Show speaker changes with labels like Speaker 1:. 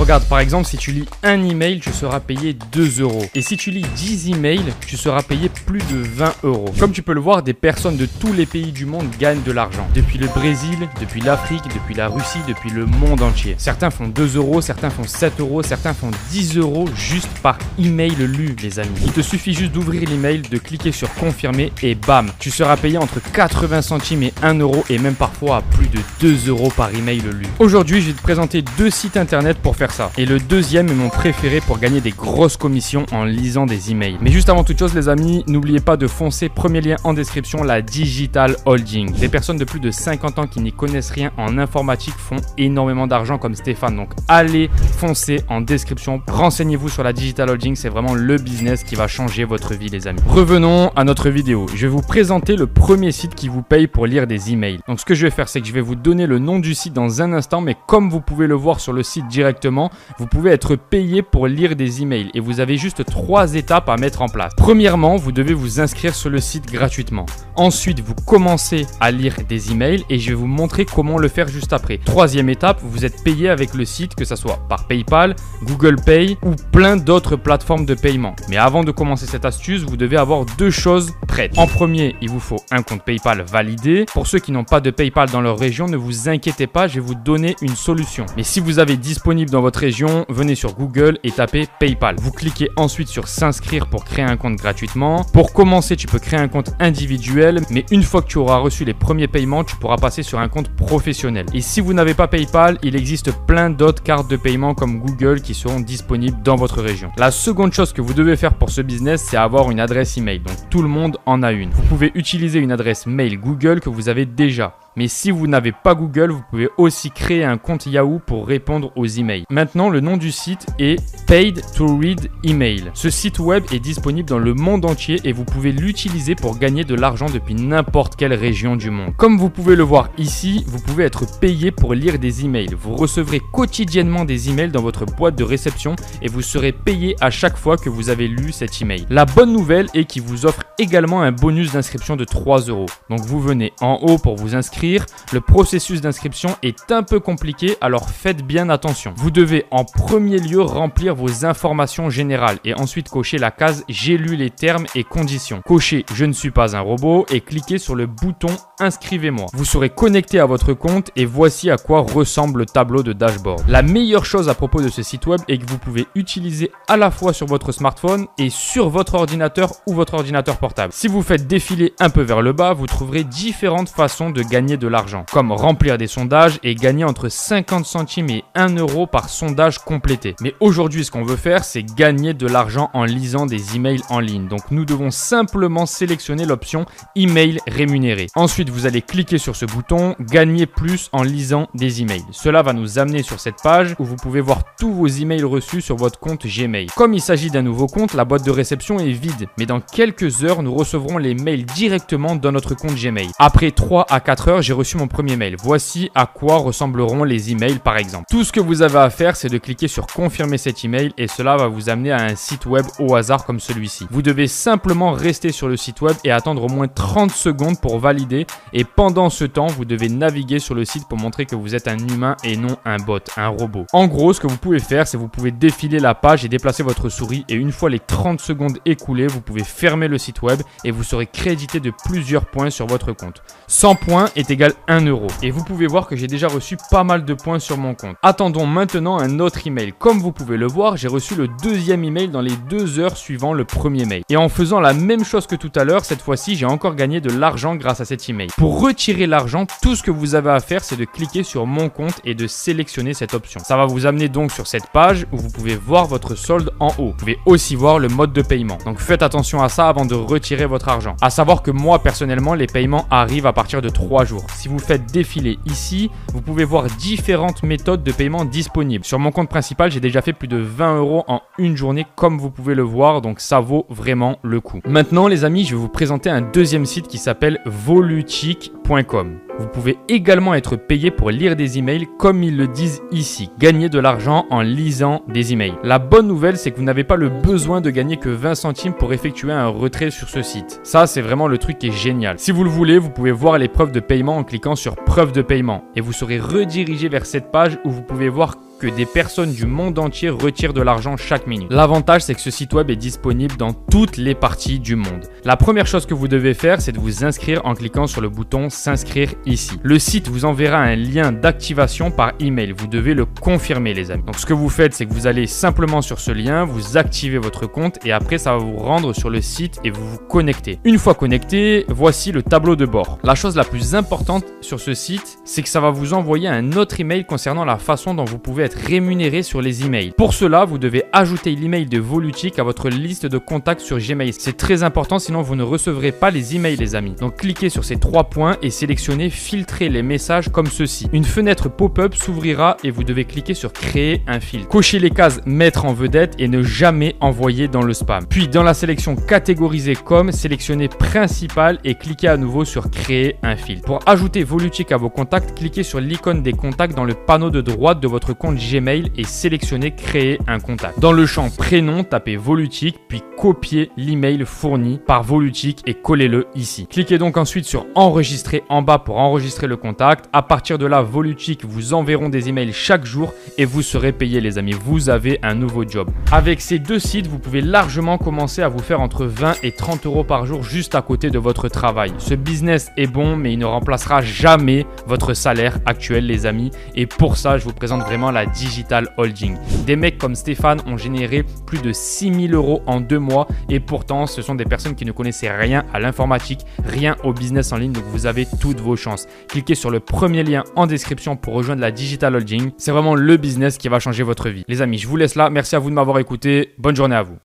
Speaker 1: Regarde, par exemple, si tu lis un email, tu seras payé 2 €. Et si tu lis 10 emails, tu seras payé plus de 20 €. Comme tu peux le voir, des personnes de tous les pays du monde gagnent de l'argent. Depuis le Brésil, depuis l'Afrique, depuis la Russie, depuis le monde entier. Certains font 2 €, certains font 7 €, certains font 10 € juste par email lu, les amis. Il te suffit juste d'ouvrir l'email, de cliquer sur confirmer et bam, tu seras payé entre 80 centimes et 1 € et même parfois à plus de 2 € par email lu. Aujourd'hui, je vais te présenter 2 sites internet pour faire ça. Et le deuxième est mon préféré pour gagner des grosses commissions en lisant des emails. Mais juste avant toute chose, les amis, n'oubliez pas de foncer, premier lien en description, la Digital Holding. Des personnes de plus de 50 ans qui n'y connaissent rien en informatique font énormément d'argent comme Stéphane. Donc allez foncer en description, renseignez-vous sur la Digital Holding, c'est vraiment le business qui va changer votre vie, les amis. Revenons à notre vidéo. Je vais vous présenter le premier site qui vous paye pour lire des emails. Donc ce que je vais faire, c'est que je vais vous donner le nom du site dans un instant, mais comme vous pouvez le voir sur le site directement, vous pouvez être payé pour lire des emails et vous avez juste 3 étapes à mettre en place. Premièrement, vous devez vous inscrire sur le site gratuitement. Ensuite, vous commencez à lire des emails et je vais vous montrer comment le faire juste après. Troisième étape, vous êtes payé avec le site, que ce soit par PayPal, Google Pay ou plein d'autres plateformes de paiement. Mais avant de commencer cette astuce, vous devez avoir 2 choses prêtes. En premier, il vous faut un compte PayPal validé. Pour ceux qui n'ont pas de PayPal dans leur région, ne vous inquiétez pas, je vais vous donner une solution. Mais si vous avez disponible dans votre région, venez sur Google et tapez PayPal. Vous cliquez ensuite sur s'inscrire pour créer un compte gratuitement. Pour commencer, tu peux créer un compte individuel, mais une fois que tu auras reçu les premiers paiements, tu pourras passer sur un compte professionnel. Et si vous n'avez pas PayPal, il existe plein d'autres cartes de paiement comme Google qui seront disponibles dans votre région. La seconde chose que vous devez faire pour ce business, c'est avoir une adresse email. Donc tout le monde en a une. Vous pouvez utiliser une adresse mail Google que vous avez déjà. Mais si vous n'avez pas Google, vous pouvez aussi créer un compte Yahoo pour répondre aux emails. Maintenant, le nom du site est Paid to Read Email. Ce site web est disponible dans le monde entier et vous pouvez l'utiliser pour gagner de l'argent depuis n'importe quelle région du monde. Comme vous pouvez le voir ici, vous pouvez être payé pour lire des emails. Vous recevrez quotidiennement des emails dans votre boîte de réception et vous serez payé à chaque fois que vous avez lu cet email. La bonne nouvelle est qu'il vous offre également un bonus d'inscription de 3 €. Donc vous venez en haut pour vous inscrire. Le processus d'inscription est un peu compliqué, alors faites bien attention. Vous devez en premier lieu remplir vos informations générales et ensuite cocher la case « J'ai lu les termes et conditions ». Cochez « Je ne suis pas un robot » et cliquez sur le bouton « Inscrivez-moi ». Vous serez connecté à votre compte et voici à quoi ressemble le tableau de dashboard. La meilleure chose à propos de ce site web est que vous pouvez utiliser à la fois sur votre smartphone et sur votre ordinateur ou votre ordinateur portable. Si vous faites défiler un peu vers le bas, vous trouverez différentes façons de gagner de l'argent, comme remplir des sondages et gagner entre 50 centimes et 1 € par sondage complété. Mais aujourd'hui, ce qu'on veut faire, c'est gagner de l'argent en lisant des emails en ligne. Donc nous devons simplement sélectionner l'option email rémunéré. Ensuite, vous allez cliquer sur ce bouton gagner plus en lisant des emails. Cela va nous amener sur cette page où vous pouvez voir tous vos emails reçus sur votre compte Gmail. Comme il s'agit d'un nouveau compte, la boîte de réception est vide, mais dans quelques heures, nous recevrons les mails directement dans notre compte Gmail. Après 3 à 4 heures, j'ai reçu mon premier mail. Voici à quoi ressembleront les emails par exemple. Tout ce que vous avez à faire, c'est de cliquer sur confirmer cet email et cela va vous amener à un site web au hasard comme celui-ci. Vous devez simplement rester sur le site web et attendre au moins 30 secondes pour valider et pendant ce temps, vous devez naviguer sur le site pour montrer que vous êtes un humain et non un bot, un robot. En gros, ce que vous pouvez faire, c'est vous pouvez défiler la page et déplacer votre souris et une fois les 30 secondes écoulées, vous pouvez fermer le site web et vous serez crédité de plusieurs points sur votre compte. 100 points est égal 1 €. Et vous pouvez voir que j'ai déjà reçu pas mal de points sur mon compte. Attendons maintenant un autre email. Comme vous pouvez le voir, j'ai reçu le deuxième email dans les 2 heures suivant le premier mail. Et en faisant la même chose que tout à l'heure, cette fois-ci, j'ai encore gagné de l'argent grâce à cet email. Pour retirer l'argent, tout ce que vous avez à faire, c'est de cliquer sur mon compte et de sélectionner cette option. Ça va vous amener donc sur cette page où vous pouvez voir votre solde en haut. Vous pouvez aussi voir le mode de paiement. Donc faites attention à ça avant de retirer votre argent. À savoir que moi, personnellement, les paiements arrivent à partir de 3 jours. Si vous faites défiler ici, vous pouvez voir différentes méthodes de paiement disponibles. Sur mon compte principal, j'ai déjà fait plus de 20 € en une journée comme vous pouvez le voir, donc ça vaut vraiment le coup. Maintenant les amis, je vais vous présenter un deuxième site qui s'appelle volutique.com. Vous pouvez également être payé pour lire des emails comme ils le disent ici, gagner de l'argent en lisant des emails. La bonne nouvelle, c'est que vous n'avez pas le besoin de gagner que 20 centimes pour effectuer un retrait sur ce site. Ça, c'est vraiment le truc qui est génial. Si vous le voulez, vous pouvez voir les preuves de paiement en cliquant sur preuve de paiement et vous serez redirigé vers cette page où vous pouvez voir que des personnes du monde entier retirent de l'argent chaque minute. L'avantage, c'est que ce site web est disponible dans toutes les parties du monde. La première chose que vous devez faire, c'est de vous inscrire en cliquant sur le bouton s'inscrire ici. Le site vous enverra un lien d'activation par email. Vous devez le confirmer, les amis. Donc ce que vous faites, c'est que vous allez simplement sur ce lien, vous activez votre compte et après ça va vous rendre sur le site et vous vous connectez. Une fois connecté, voici le tableau de bord. La chose la plus importante sur ce site, c'est que ça va vous envoyer un autre email concernant la façon dont vous pouvez être rémunéré sur les emails. Pour cela, vous devez ajouter l'email de Volutique à votre liste de contacts sur Gmail. C'est très important, sinon vous ne recevrez pas les emails, les amis. Donc cliquez sur ces 3 points et sélectionnez filtrer les messages comme ceci. Une fenêtre pop-up s'ouvrira et vous devez cliquer sur créer un filtre. Cochez les cases mettre en vedette et ne jamais envoyer dans le spam. Puis dans la sélection catégoriser comme, sélectionnez principal et cliquez à nouveau sur créer un filtre. Pour ajouter Volutique à vos contacts, cliquez sur l'icône des contacts dans le panneau de droite de votre compte Gmail et sélectionnez créer un contact. Dans le champ prénom, tapez Volutique puis copiez l'email fourni par Volutique et collez-le ici. Cliquez donc ensuite sur enregistrer en bas pour enregistrer le contact. À partir de là, Volutique vous enverront des emails chaque jour et vous serez payé, les amis. Vous avez un nouveau job. Avec ces deux sites, vous pouvez largement commencer à vous faire entre 20 et 30 euros par jour juste à côté de votre travail. Ce business est bon, mais il ne remplacera jamais votre salaire actuel, les amis. Et pour ça, je vous présente vraiment la Digital Holding. Des mecs comme Stéphane ont généré plus de 6 000 euros en 2 mois et pourtant, ce sont des personnes qui ne connaissaient rien à l'informatique, rien au business en ligne. Donc, vous avez toutes vos chances. Cliquez sur le premier lien en description pour rejoindre la Digital Holding. C'est vraiment le business qui va changer votre vie. Les amis, je vous laisse là. Merci à vous de m'avoir écouté. Bonne journée à vous.